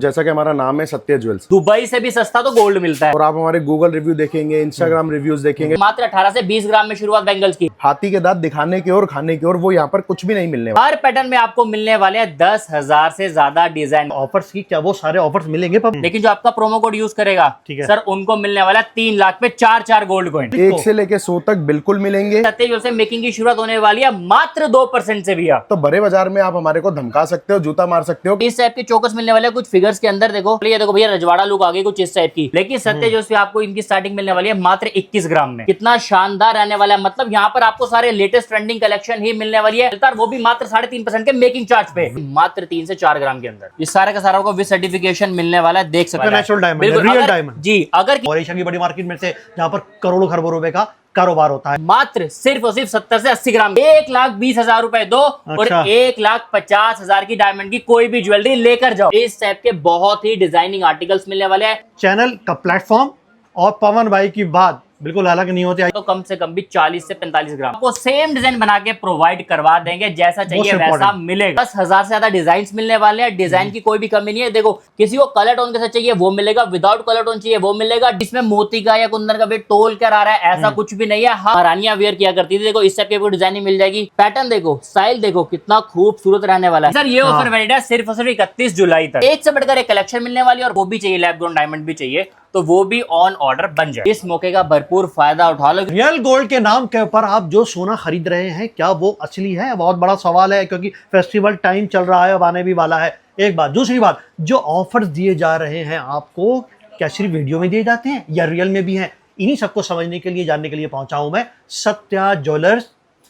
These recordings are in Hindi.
जैसा कि हमारा नाम है सत्य ज्वेल्स, दुबई से भी सस्ता तो गोल्ड मिलता है। और आप हमारे गूगल रिव्यू देखेंगे, इंस्टाग्राम रिव्यूज देखेंगे, मात्र 18 से 20 ग्राम में शुरुआत बैंगल्स की। हाथी के दांत दिखाने की और खाने की और वो यहाँ पर कुछ भी नहीं मिलने वाला। हर पैटर्न में आपको मिलने वाले हैं 10,000 से ज्यादा डिजाइन। ऑफर्स की क्या वो सारे ऑफर्स मिलेंगे पर लेकिन जो आपका प्रोमो कोड यूज करेगा, ठीक है सर, उनको मिलने वाला 3 लाख पे 4 गोल्ड कॉइन। 1 से लेके 100 तक बिल्कुल मिलेंगे। सत्य ज्वेल्स से मेकिंग की शुरुआत होने वाली है मात्र 2% से भैया। तो बड़े बाजार में आप हमारे को धमका सकते हो, जूता मार सकते हो। इस टाइप के चोकस मिलने वाले कुछ फिगर्स के अंदर देखो, ये देखो भैया रजवाड़ा लुक आ गई कुछ इस टाइप की। लेकिन सत्य ज्वेल्स पे आपको इनकी स्टार्टिंग मिलने वाली है मात्र 21 ग्राम में। कितना शानदार रहने वाला है, मतलब यहाँ पर आपको सारे लेटेस्ट ट्रेंडिंग कलेक्शन ही मिलने वाली है, वो भी मात्र 3.5% के मेकिंग चार्ज पे, मात्र 3 से 4 ग्राम के अंदर। ये सारे का सारा आपको विद सर्टिफिकेशन मिलने वाला है, देख सकते हैं। नेचुरल डायमंड, रियल डायमंड जी। अगर और एशिया की बड़ी मार्केट में से जहाँ पर करोड़ों खरबों रुपए का कारोबार होता है, मात्र सिर्फ और सिर्फ 70 से 80 ग्राम 1,20,000 रुपए दो और 1,50,000 की डायमंड की कोई भी ज्वेलरी लेकर जाओ। इस टाइप के बहुत ही डिजाइनिंग आर्टिकल्स मिलने वाले हैं। चैनल का प्लेटफॉर्म और पवन भाई की बात बिल्कुल अलग नहीं होती। तो कम से कम भी 40 से 45 ग्राम आपको सेम डिजाइन बना के प्रोवाइड करवा देंगे, जैसा चाहिए वैसा मिलेगा। 10,000 से ज्यादा डिजाइन मिलने वाले हैं, डिजाइन की कोई भी कमी नहीं है। देखो, किसी को कलर टोन के साथ चाहिए वो मिलेगा, विदाउट कलर टोन चाहिए वो मिलेगा, जिसमें मोती का या कुंदन का वेट तोल कर आ रहा है, ऐसा कुछ भी नहीं है। हाँ, रानियां वेयर किया करती थी, देखो इस टाइप की डिजाइनिंग मिल जाएगी। पैटर्न देखो, स्टाइल देखो, कितना खूबसूरत रहने वाला है। सर ये ऑफर वैलिड है सिर्फ और सिर्फ 31 जुलाई तक। एक से बढ़कर एक कलेक्शन मिलने वाली है, और वो भी चाहिए लैब ग्रोन डायमंड भी चाहिए तो वो भी ऑन ऑर्डर बन जाए। इस मौके का भरपूर फायदा उठा लो। रियल गोल्ड के नाम के ऊपर आप जो सोना खरीद रहे हैं, क्या वो असली है? बहुत बड़ा सवाल है, क्योंकि फेस्टिवल टाइम चल रहा है, अब आने भी वाला है। एक बात। दूसरी बात, जो ऑफर्स दिए जा रहे हैं आपको, क्या सिर्फ वीडियो में दिए जाते हैं या रियल में भी हैं? इन्हीं सबको समझने के लिए, जानने के लिए पहुंचा हूं मैं सत्या ज्वेलर्स।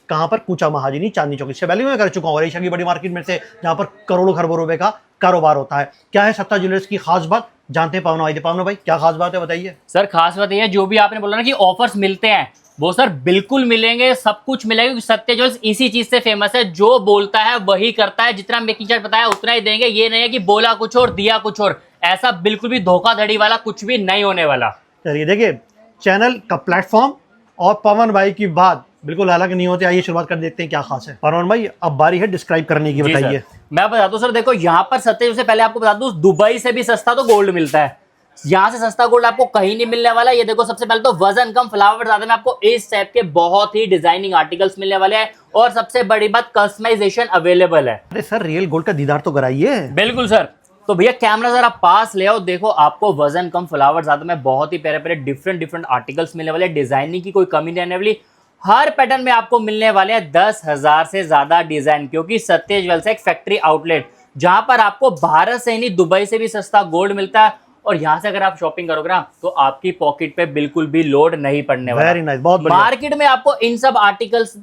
कहां पर? कूचा महाजनी, चांदनी चौक। इससे पहले मैं कर चुका हूं, एशिया की बड़ी मार्केट में से जहां पर करोड़ों खरबों रुपए का कारोबार होता है। क्या है सत्या ज्वेलर्स की खास बात, जानते हैं पवन भाई। पवन भाई, क्या खास बात है बताइए। सर खास बात ये है, जो भी आपने बोला ना कि ऑफर्स मिलते हैं, वो सर बिल्कुल मिलेंगे, सब कुछ मिलेगा, क्योंकि सत्य ज्वेल्स इसी चीज से फेमस है। जो बोलता है वही करता है, जितना मेकिंग चार्ज बताया उतना ही देंगे। ये नहीं है कि बोला कुछ और दिया कुछ और, ऐसा बिल्कुल भी धोखाधड़ी वाला कुछ भी नहीं होने वाला। चलिए देखिए, चैनल का प्लेटफॉर्म और पवन भाई की बात बिल्कुल अलग नहीं होती। आइए शुरुआत कर देते हैं, क्या खास है। पवन भाई, अब बारी है डिस्क्राइब करने की, बताइए। मैं बता दूं सर, देखो यहाँ पर सत्य ज्वेल्स से पहले आपको बता दूं, दुबई से भी सस्ता तो गोल्ड मिलता है। यहाँ से सस्ता गोल्ड आपको कहीं नहीं मिलने वाला। ये देखो, सबसे पहले तो वजन कम, फ्लावर ज्यादा में आपको इस टाइप के बहुत ही डिजाइनिंग आर्टिकल्स मिलने वाले हैं, और सबसे बड़ी बात, कस्टमाइजेशन अवेलेबल है। अरे सर, रियल गोल्ड का दीदार तो कराइए। बिल्कुल सर। तो भैया कैमरा जरा पास ले आओ, देखो आपको वजन कम, फ्लावर ज्यादा में बहुत ही प्यारे प्यारे डिफरेंट आर्टिकल्स मिलने वाले। डिजाइनिंग की कोई कमी नहीं आने वाली। हर पैटर्न में आपको मिलने वाले हैं 10,000 से ज्यादा डिजाइन, क्योंकि सत्य ज्वेल्स एक फैक्ट्री आउटलेट जहां पर आपको भारत से ही नहीं, दुबई से भी सस्ता गोल्ड मिलता है। और यहाँ से अगर आप शॉपिंग करोगे ना, तो आपकी पॉकेट पे बिल्कुल भी लोड नहीं पड़ने वाला। वेरी नाइस, बहुत बढ़िया। मार्केट में आपको इन सब आर्टिकल्स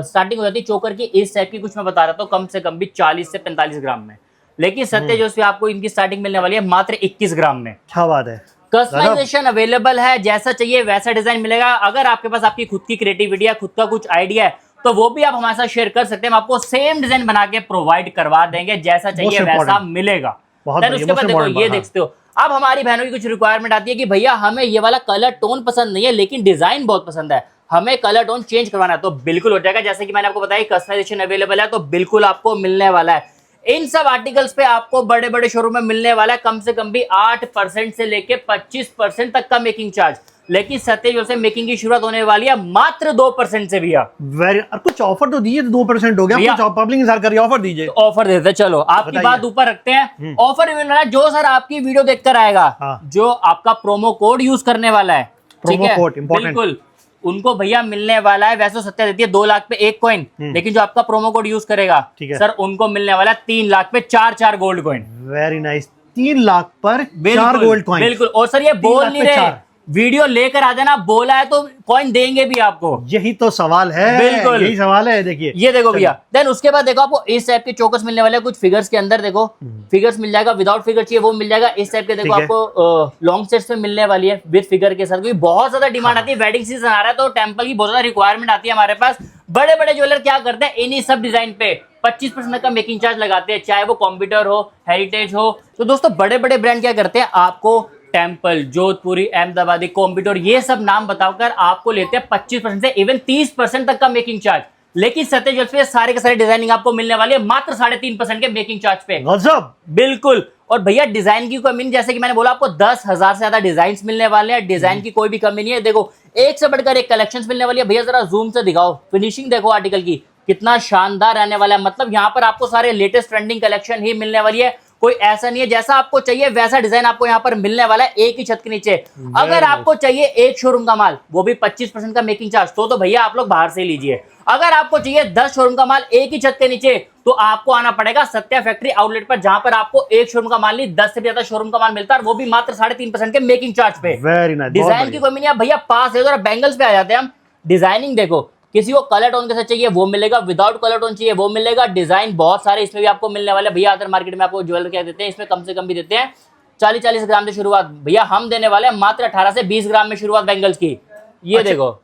स्टार्टिंग हो जाती है चोकर की इस टाइप की, कुछ मैं बता रहा था, कम से कम भी 40 से 45 ग्राम में। लेकिन सत्य ज्वेल्स पे आपको इनकी स्टार्टिंग मिलने वाली है मात्र 21 ग्राम में। क्या बात है। कस्टमाइजेशन अवेलेबल है, जैसा चाहिए वैसा डिजाइन मिलेगा। अगर आपके पास आपकी खुद की क्रिएटिविटी है, खुद का कुछ आइडिया है, तो वो भी आप हमारे साथ शेयर कर सकते हैं। हम आपको सेम डिजाइन बना के प्रोवाइड करवा देंगे, जैसा चाहिए वैसा मिलेगा। उसके बाद देखो, ये देखते हो, अब हमारी बहनों की कुछ रिक्वायरमेंट आती है कि भैया हमें ये वाला कलर टोन पसंद नहीं है, लेकिन डिजाइन बहुत पसंद है, हमें कलर टोन चेंज करवाना है, तो बिल्कुल हो जाएगा। जैसे कि मैंने आपको बताया, कस्टमाइजेशन अवेलेबल है, तो बिल्कुल आपको मिलने वाला है। इन सब आर्टिकल्स पे आपको बड़े बड़े शोरूम में मिलने वाला है कम से कम भी 8% से लेके 25% तक का मेकिंग चार्ज। लेकिन सत्य ज्वेल्स से मेकिंग की शुरुआत होने वाली है मात्र 2% से भैया। कुछ ऑफर तो दीजिए, 2% हो गया, कुछ पब्लिक इंतजार कर रही है, ऑफर दीजिए। तो ऑफर देते, चलो आपकी बात ऊपर रखते हैं। ऑफर मिल रहा है, जो सर आपकी वीडियो देखकर आएगा, जो आपका प्रोमो कोड यूज करने वाला है, ठीक है, बिल्कुल उनको भैया मिलने वाला है। वैसे सत्या देती है 2 लाख पे 1 कॉइन, लेकिन जो आपका प्रोमो कोड यूज करेगा, सर, उनको मिलने वाला है 3 लाख पे 4 gold coin. Very nice, 3 lakh पर 4 गोल्ड कॉइन। बिल्कुल। और सर ये बोल नहीं रहे, वीडियो लेकर आ जाना, बोला है तो कॉइन देंगे भी आपको। यही तो सवाल है, बिल्कुल यही सवाल है। देखिए, ये देखो भैया, देन उसके बाद देखो आपको इस टाइप के चोकस मिलने वाले हैं। कुछ फिगर्स के अंदर देखो, फिगर्स मिल जाएगा, विदाउट फिगर चाहिए वो मिल जाएगा। इस टाइप के देखो आपको लॉन्ग सेट्स में मिलने वाली है विद फिगर के साथ, क्योंकि बहुत ज्यादा डिमांड आती है। वेडिंग सीजन आ रहा है, तो टेम्पल की बहुत ज्यादा रिक्वायरमेंट आती है हमारे पास। बड़े बड़े ज्वेलर क्या करते हैं, इन्हीं सब डिजाइन पे 25% का मेकिंग चार्ज लगाते हैं, चाहे वो कॉम्प्यूटर हो, हेरिटेज हो। तो दोस्तों, बड़े बड़े ब्रांड क्या करते हैं, आपको टेम्पल, जोधपुरी, अहमदाबादी, कॉम्प्यूटर, ये सब नाम बताकर आपको लेते हैं 25% से इवन 30% तक का मेकिंग चार्ज। लेकिन सत्य ज्वेल्स पे सारे के सारे डिजाइनिंग आपको मिलने वाली है मात्र 3.5% के मेकिंग चार्ज पे। गजब। बिल्कुल। और भैया डिजाइन की कमी नहीं, जैसे कि मैंने बोला आपको 10,000 से ज्यादा डिजाइन मिलने वाले हैं, डिजाइन की कोई भी कमी नहीं है। देखो एक से बढ़कर एक कलेक्शंस मिलने वाली है। भैया जरा जूम से दिखाओ, फिनिशिंग देखो आर्टिकल की कितना शानदार रहने वाला है। मतलब यहाँ पर आपको सारे लेटेस्ट ट्रेंडिंग कलेक्शन ही मिलने वाली है, कोई ऐसा नहीं है, जैसा आपको चाहिए वैसा डिजाइन आपको यहाँ पर मिलने वाला है एक ही छत के नीचे। अगर आपको चाहिए एक शोरूम का माल, वो भी 25% का मेकिंग चार्ज, तो भैया आप लोग बाहर से लीजिए। अगर आपको चाहिए 10 शोरूम का माल एक ही छत के नीचे, तो आपको आना पड़ेगा सत्या फैक्ट्री आउटलेट पर, जहां पर आपको एक शोरूम का माल नहीं 10 से भी ज्यादा शोरूम का माल मिलता है, वो भी मात्र 3.5% के मेकिंग चार्ज पे। वेरी नाइस, डिजाइन की कोई नहीं है भैया। पास है, बैंगल्स पे आ जाते हैं हम। डिजाइनिंग देखो, किसी को कलर टोन के साथ चाहिए वो मिलेगा, विदाउट कलर टोन चाहिए वो मिलेगा। डिजाइन बहुत सारे इसमें भी आपको मिलने वाले। भैया अदर मार्केट में आपको ज्वेलर क्या देते हैं, इसमें कम से कम भी देते हैं 40-40 ग्राम से शुरुआत। भैया हम देने वाले हैं मात्र 18 से 20 ग्राम में शुरुआत बैंगल्स की। ये अच्छा। देखो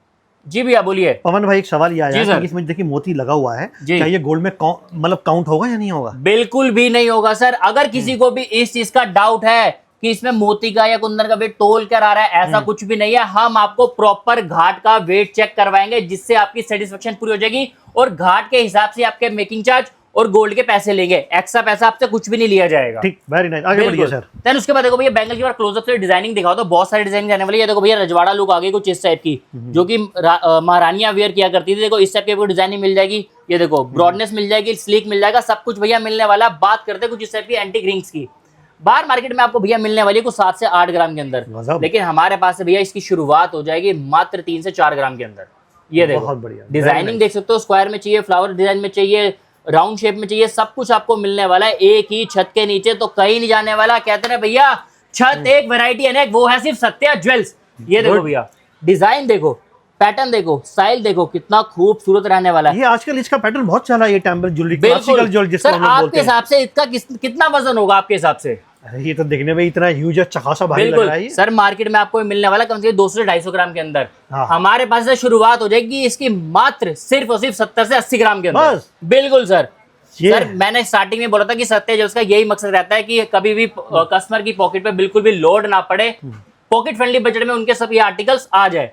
जी भैया बोलिए। पवन भाई एक सवाल ये आया है कि इसमें देखिए मोती लगा हुआ है, क्या ये गोल्ड में मतलब काउंट होगा या नहीं होगा? बिल्कुल भी नहीं होगा सर। अगर किसी को भी इस चीज का डाउट है कि इसमें मोती का या कुंदन का वेट तोल कर आ रहा है, ऐसा कुछ भी नहीं है। हम आपको प्रॉपर घाट का वेट चेक करवाएंगे, जिससे आपकी सेटिस्फेक्शन पूरी हो जाएगी, और घाट के हिसाब से आपके मेकिंग चार्ज और गोल्ड के पैसे लेंगे। एक्स्ट्रा पैसा आपसे कुछ भी नहीं लिया जाएगा। ठीक, वेरी नाइस, आगे बढ़िए सर। देन उसके बाद देखो भैया बैंगल की बार क्लोजअप से डिजाइनिंग दिखाओ तो बहुत सारी डिजाइनिंग आने वाली है। देखो भैया रजवाड़ा लुक आ गई कुछ इस टाइप की, जो कि महारानियां वेयर किया करती थी। देखो इस टाइप की डिजाइनिंग मिल जाएगी। ये देखो ब्रॉडनेस मिल जाएगी, स्लीक मिल जाएगा, सब कुछ भैया मिलने वाला। बात करते हैं कुछ इस टाइप की एंटीक रिंग्स की। बाहर मार्केट में आपको भैया मिलने वाली है कुछ 7 से 8 ग्राम के अंदर, लेकिन हमारे पास से भैया इसकी शुरुआत हो जाएगी मात्र 3 से 4 ग्राम के अंदर। ये देखो बहुत बढ़िया डिजाइनिंग देख सकते हो, स्क्वायर में चाहिए, फ्लावर डिजाइन में चाहिए, राउंड शेप में चाहिए, सब कुछ आपको मिलने वाला है एक ही छत के नीचे, तो कहीं नहीं जाने वाला। कहते हैं भैया छत एक वैरायटी है ना, वो है सिर्फ सत्या ज्वेल्स। ये देखो भैया डिजाइन देखो, पैटर्न देखो, स्टाइल देखो, कितना खूबसूरत रहने वाला है। ये आजकल इसका पैटर्न बहुत चला है, ये टेम्पल ज्वेलरी, क्लासिकल ज्वेलरी जिसको हम बोलते हैं। आपके हिसाब से इसका कितना वजन होगा आपके हिसाब से? ये तो देखने में इतना ह्यूज चकासा भारी लग रहा है सर। मार्केट में आपको मिलने वाला कम से कम 200 से 250 ग्राम के अंदर। हमारे पास से शुरुआत हो जाएगी इसकी मात्र सिर्फ और सिर्फ 70 से 80 ग्राम के अंदर। बिल्कुल सर। सर मैंने स्टार्टिंग में बोला था कि सत्य ज्वेल्स का यही मकसद रहता है कि कभी भी कस्टमर की पॉकेट पे बिल्कुल भी लोड ना पड़े, पॉकेट फ्रेंडली बजट में उनके सब ये आर्टिकल्स आ जाए।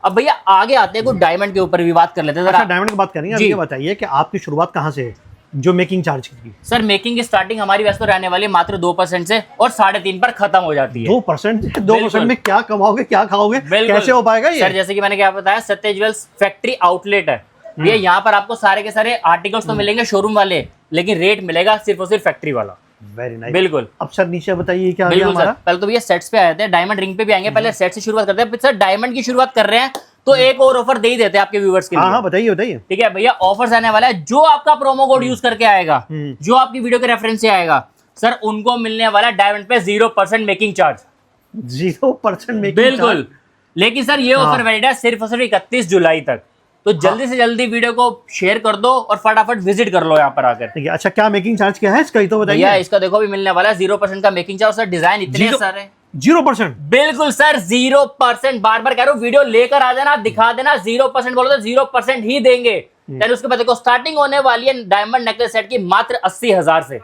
अब भैया आगे आते हैं कुछ डायमंड के ऊपर भी बात कर लेते हैं। अच्छा, डायमंड की बात करेंगे। अब ये बताइए कि आपकी शुरुआत कहाँ से है, जो मेकिंग चार्ज की? सर मेकिंग की स्टार्टिंग हमारी वैसे तो रहने वाली मात्र 2% से, और 3.5 पर खत्म हो जाती है। 2% में क्या कमाओगे, क्या खाओगे, कैसे हो पाएगा ये? सर जैसे कि मैंने क्या बताया, सत्य ज्वेल्स फैक्ट्री आउटलेट है। ये यहाँ पर आपको सारे के सारे आर्टिकल्स तो मिलेंगे शोरूम वाले, लेकिन रेट मिलेगा सिर्फ और सिर्फ फैक्ट्री वाला। Very nice. बिल्कुल। अब सर नीचे बताइए क्या है हमारा? पहले तो भैया सेट्स पे आए थे, डायमंड रिंग पे भी आएंगे। पहले सेट से शुरुआत करते हैं। सर डायमंड की शुरुआत कर रहे हैं तो एक और ऑफर दे ही देते हैं आपके व्यूअर्स के लिए। हाँ बताइए बताइए। ठीक है भैया, ऑफर्स आने वाला है। जो आपका प्रोमो कोड यूज करके आएगा, जो आपकी वीडियो के रेफरेंस से आएगा, सर उनको मिलने वाला डायमंड पे 0% मेकिंग चार्ज। 0% मेकिंग? बिल्कुल। लेकिन सर ये ऑफर वैलिड है सिर्फ और सिर्फ 31 जुलाई तक। तो जल्दी से जल्दी वीडियो को शेयर कर दो और फटाफट विजिट कर लो यहाँ पर आकर। ठीक है। अच्छा, क्या मेकिंग चार्ज क्या है इसका, तो बताइए। इसका देखो भी मिलने वाला है 0% का मेकिंग चार्ज। सर डिजाइन इतने सारे 0%? बिल्कुल सर 0%। बार बार कह रहा हूँ, वीडियो लेकर आ जाना, दिखा देना। 0% बोलो तो 0% ही देंगे। फिर उसके बाद देखो स्टार्टिंग होने वाली है डायमंड नेकलेस सेट की मात्र 80,000 से।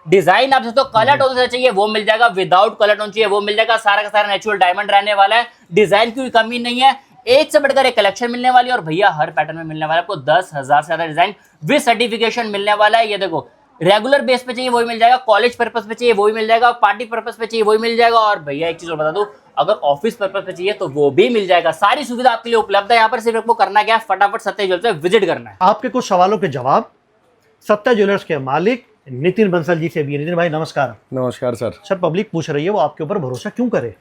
डिजाइन आप तो कलर टोन से चाहिए वो मिल जाएगा, विदाउट कलर टोन चाहिए वो मिल जाएगा। सारा का सारा नेचुरल डायमंड रहने वाला है। डिजाइन की कमी नहीं है, एक से बढ़कर एक कलेक्शन मिलने वाली है। और भैया हर पैटर्न में मिलने वाला है आपको 10,000 से ज्यादा डिजाइन विद सर्टिफिकेशन मिलने वाला है। ये देखो रेगुलर बेस पे चाहिए वही मिल जाएगा, कॉलेज पर्पस पे चाहिए वही मिल जाएगा, पार्टी पर्पस पे चाहिए वही मिल जाएगा। और भैया एक चीज और बता दूं, अगर ऑफिस पर्पस पे चाहिए तो वो भी मिल जाएगा। सारी सुविधा आपके लिए उपलब्ध है यहाँ पर। सिर्फ आपको करना क्या है, फटाफट सत्य ज्वेलर्स पे विजिट करना है। आपके कुछ सवालों के जवाब सत्य ज्वेलर्स के मालिक नितिन बंसल जी से भी। नितिन भाई नमस्कार। नमस्कार सर। सर पब्लिक पूछ रही है वो आपके ऊपर भरोसा क्यों करे?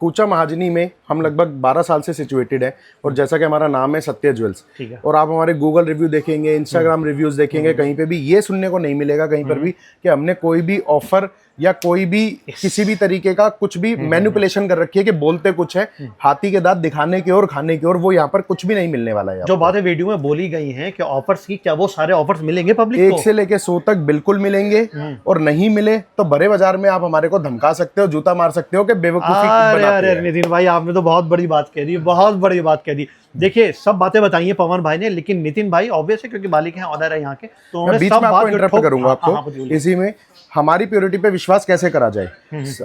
कूचा महाजनी में हम लगभग 12 साल से सिचुएटेड है, और जैसा कि हमारा नाम है सत्य ज्वेल्स, और आप हमारे गूगल रिव्यू देखेंगे, इंस्टाग्राम रिव्यूज देखेंगे, कहीं पे भी ये सुनने को नहीं मिलेगा कहीं पर भी कि हमने कोई भी ऑफर या कोई भी किसी भी तरीके का कुछ भी मैनिपुलेशन कर रखी है कि बोलते कुछ है, हाथी के दांत दिखाने की और खाने की और, वो यहाँ पर कुछ भी नहीं मिलने वाला है। जो बातें वीडियो में बोली गई हैं कि ऑफर्स की, क्या वो सारे ऑफर्स मिलेंगे पब्लिक को? 1 से लेके 100 तक बिल्कुल मिलेंगे, और नहीं मिले तो बड़े बाजार में आप हमारे को धमका सकते हो, जूता मार सकते हो कि बेवकूफी बनाते हैं। नितिन भाई आपने तो बहुत बड़ी बात कह दी, बहुत बड़ी बात कह दी। देखिए सब बातें बताई है पवन भाई ने, लेकिन नितिन भाई ऑब्वियस है क्योंकि मालिक हैं, ऑनर है यहाँ के, तो मैं बीच में आपको इंटरप्ट करूंगा आपको इसी में। हमारी प्योरिटी पे विश्वास कैसे करा जाए?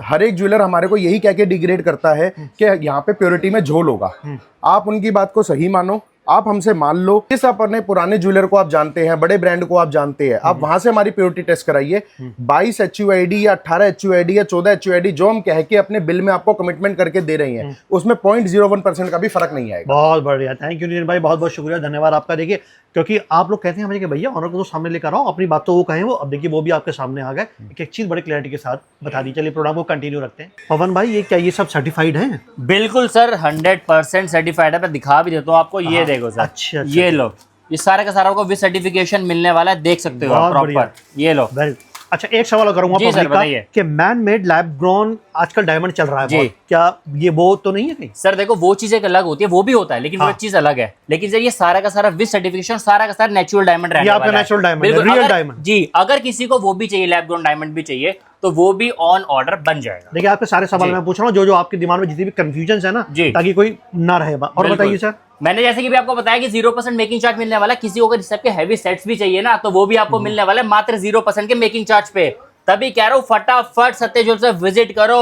हर एक ज्वेलर हमारे को यही कह के डिग्रेड करता है कि यहाँ पे प्योरिटी में झोल होगा। आप उनकी बात को सही मानो, आप हमसे मान लो, इस अपने पुराने ज्वेलर को आप जानते हैं, बड़े ब्रांड को आप जानते हैं, आप वहां से हमारी प्योरिटी टेस्ट कराइए, 22 HUID या 18 HUID या 14 HUID जो हम कह के अपने बिल में आपको कमिटमेंट करके दे रहे हैं, उसमें 0.01% का भी फर्क नहीं आएगा। बहुत बढ़िया, थैंक यू नितिन भाई, बहुत बहुत शुक्रिया, धन्यवाद आपका। देखिए क्योंकि आप लोग कहते हैं हमें कि भैया ऑनर को तो सामने लेकर आओ, अपनी बात तो वो कहें, वो अब देखिए वो भी आपके सामने आ गए, एक चीज बड़ी क्लैरिटी के साथ बता दी। चलिए प्रोग्राम को कंटिन्यू रखते हैं। पवन भाई ये क्या ये सब सर्टिफाइड है? बिल्कुल सर, 100% सर्टिफाइड है। मैं दिखा भी देता हूँ आपको, ये देखो सर। अच्छा, ये लो, ये सारा का सारा आपको विद सर्टिफिकेशन मिलने वाला है, देख सकते हो आप बहुत बढ़िया। प्रॉपर। ये लो। अच्छा एक सवाल करूंगा जी सर, पब्लिक का बताइए। कि मैन मेड लैब ग्रोन आजकल डायमंड चल रहा है जी। बहुत, क्या ये वो तो नहीं है कहीं? सर देखो, वो चीज एक अलग होती है, वो भी होता है, लेकिन वो हाँ। एक चीज अलग है। लेकिन सर ये सारा का सारा विद सर्टिफिकेशन, सारा का सारा नेचुरल डायमंड रहने ये आपका वाला है। natural diamond है, बिल्कुल, real अगर- diamond। जी, अगर किसी को वो भी चाहिए, लैब ग्रोन डायमंड भी चाहिए, तो वो भी ऑन ऑर्डर बन जाएगा। देखिए आपके सारे सवाल जी। मैं पूछ रहा हूँ, जो जो आपके दिमाग में जितनी भी कंफ्यूजन है ना, जी। ताकि कोई ना रहे। और बिल्कुल। बताइए सर। मैंने जैसे कि भी आपको बताया कि 0% मेकिंग चार्ज मिलने वाला है। किसी को अगर इस टाइप के हैवी सेट्स भी चाहिए ना, तो वो भी आपको मिलने वाला है मात्र 0% के मेकिंग चार्ज पे। तभी कह रहा हूँ, फटाफट सत्य ज्वेलर्स से विजिट करो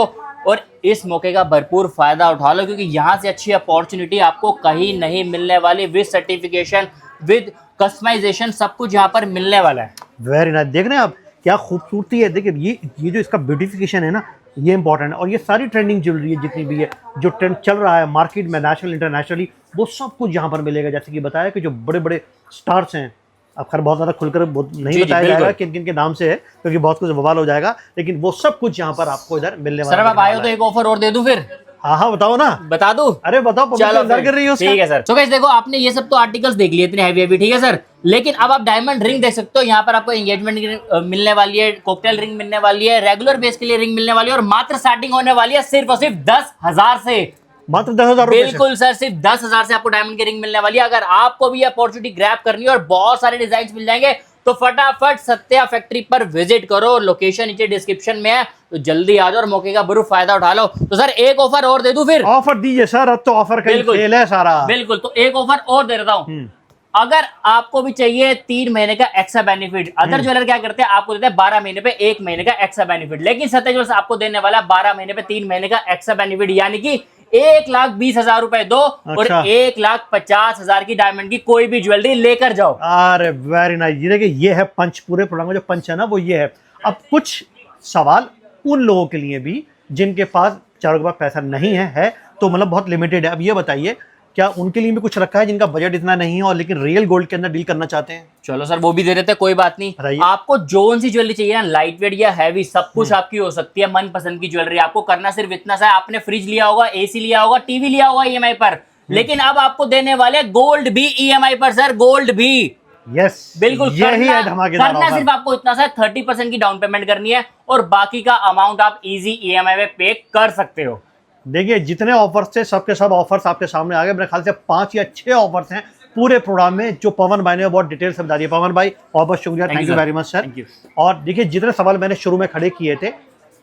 और इस मौके का भरपूर फायदा उठा लो, क्योंकि यहाँ से अच्छी अपॉर्चुनिटी आपको कहीं नहीं मिलने वाली। विद सर्टिफिकेशन, विद कस्टमाइजेशन, सब कुछ यहाँ पर मिलने वाला है। वेरी नाइस, देख रहे हैं आप क्या खूबसूरती है। देखिए ये जो इसका ब्यूटिफिकेशन है ना, ये इंपॉर्टेंट है। और ये सारी ट्रेंडिंग ज्वेलरी है जितनी भी है, जो ट्रेंड चल रहा है मार्केट में नेशनल इंटरनेशनली, वो सब कुछ यहाँ पर मिलेगा। जैसे कि बताया कि जो बड़े बड़े स्टार्स हैं, अब खैर बहुत ज़्यादा खुलकर नहीं जी, बताया बिल्कुल। जाएगा किन किन के नाम से है, क्योंकि बहुत कुछ बवाल हो जाएगा, लेकिन वो सब कुछ यहाँ पर आपको इधर मिलने वाला सर अब आप आए हो तो है। एक ऑफर और दे दूं फिर? हाँ हाँ बताओ ना। बता दूं? अरे बताओ, पब्लिक चलो इंतजार फिर। कर रही है उसका। ठीक है सर। तो गाइस देखो, आपने ये सब तो आर्टिकल्स देख लिए इतने हैवी हैवी, ठीक है सर। लेकिन अब आप डायमंड रिंग देख सकते हो। यहाँ पर आपको एंगेजमेंट रिंग मिलने वाली है, कॉकटेल रिंग मिलने वाली है, रेगुलर बेस के लिए रिंग मिलने वाली है, और मात्र स्टार्टिंग होने वाली है सिर्फ और सिर्फ 10,000 से। मात्र 10,000 रुपए से। बिल्कुल सर, सिर्फ 10,000 से आपको डायमंड की रिंग मिलने वाली है। अगर आपको भी अपॉर्चुनिटी ग्रैब करनी है और बहुत सारे डिजाइन मिल जाएंगे, तो फटाफट सत्या फैक्ट्री पर विजिट करो। लोकेशन नीचे डिस्क्रिप्शन में है, तो जल्दी आ जाओ और मौके का भरपूर फायदा उठा लो। तो सर एक ऑफर और दे दूं फिर? ऑफर दीजिए सर, अब तो ऑफर का ही बिल्कुल। खेल है सारा। बिल्कुल, तो एक ऑफर और दे देता हूं। अगर आपको भी चाहिए 3 महीने का एक्स्ट्रा बेनिफिट, अदर ज्वेलर क्या करते हैं, आपको देते हैं 12 महीने पे 1 महीने का एक्स्ट्रा बेनिफिट, लेकिन सत्य ज्वेलर्स आपको देने वाला है 12 महीने पे 3 महीने का एक्स्ट्रा बेनिफिट, यानी कि 1,20,000 रुपए दो और अच्छा। 1,50,000 की डायमंड की कोई भी ज्वेलरी लेकर जाओ। अरे वेरी नाइस। ये देखिए, ये है पंच, पूरे प्रोग्राम का जो पंच है ना वो ये है। अब कुछ सवाल उन लोगों के लिए भी जिनके पास, चारों के पास पैसा नहीं है तो मतलब बहुत लिमिटेड है। अब ये बताइए, क्या उनके लिए भी कुछ रखा है जिनका बजट इतना नहीं है और लेकिन रियल गोल्ड के अंदर डील करना चाहते हैं? चलो सर, वो भी दे देते हैं, कोई बात नहीं। बताइए। आपको जोन सी ज्वेलरी चाहिए ना, लाइट वेट या हैवी, सब कुछ आपकी हो सकती है। मन पसंद की ज्वेलरी, आपको करना सिर्फ इतना सा है, आपने फ्रिज लिया होगा, एसी लिया होगा, टीवी लिया होगा ईएमआई पर, लेकिन अब आपको देने वाले गोल्ड भी ईएमआई पर सर, गोल्ड भी। यस, बिल्कुल, यही है धमाकेदार करना ऑफर। सिर्फ आपको इतना सा 30% की डाउन पेमेंट करनी है और बाकी का अमाउंट आप इजी ईएमआई में पे कर सकते हो। देखिए जितने ऑफर्स थे सबके सब ऑफर्स आपके सामने आ गए। मेरे ख्याल से 5 या 6 ऑफर्स हैं पूरे प्रोग्राम में, जो पवन भाई ने बहुत डिटेल से बता दिए। पवन भाई बहुत बहुत शुक्रिया, thank you very much sir. Thank you. और देखिए जितने सवाल मैंने शुरू में खड़े किए थे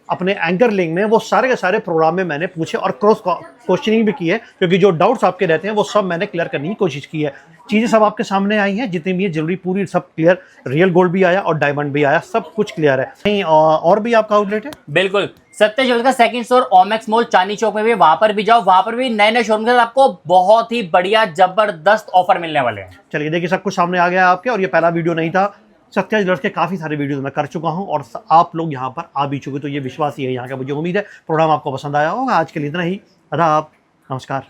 अपने एंकर लिंक में, वो सारे के सारे प्रोग्राम में मैंने पूछे और क्रॉस क्वेश्चनिंग भी की है, क्योंकि जो डाउट्स आपके रहते हैं वो सब मैंने क्लियर करने की कोशिश की है। चीज़ें सब आपके सामने आई हैं, जितनी भी है जरूरी पूरी सब क्लियर। रियल गोल्ड भी आया और डायमंड भी आया, सब कुछ क्लियर है। नहीं और भी आपका आउटलेट है? बिल्कुल, सत्य ज्वेलर्स का second store Omaxe mall Chandni Chowk में भी, वहां पर भी जाओ, वहां पर भी नए नए शोरूम के साथ आपको बहुत ही बढ़िया जबरदस्त ऑफर मिलने वाले हैं। चलिए देखिए, सब कुछ सामने आ गया आपके, और ये पहला वीडियो नहीं था। सत्या ज्वेलर्स के काफ़ी सारे वीडियोस मैं कर चुका हूं और आप लोग यहाँ पर आ भी चुके, तो ये विश्वास ही है यहाँ का। मुझे उम्मीद है प्रोग्राम आपको पसंद आया होगा। आज के लिए इतना ही, आदाब, नमस्कार।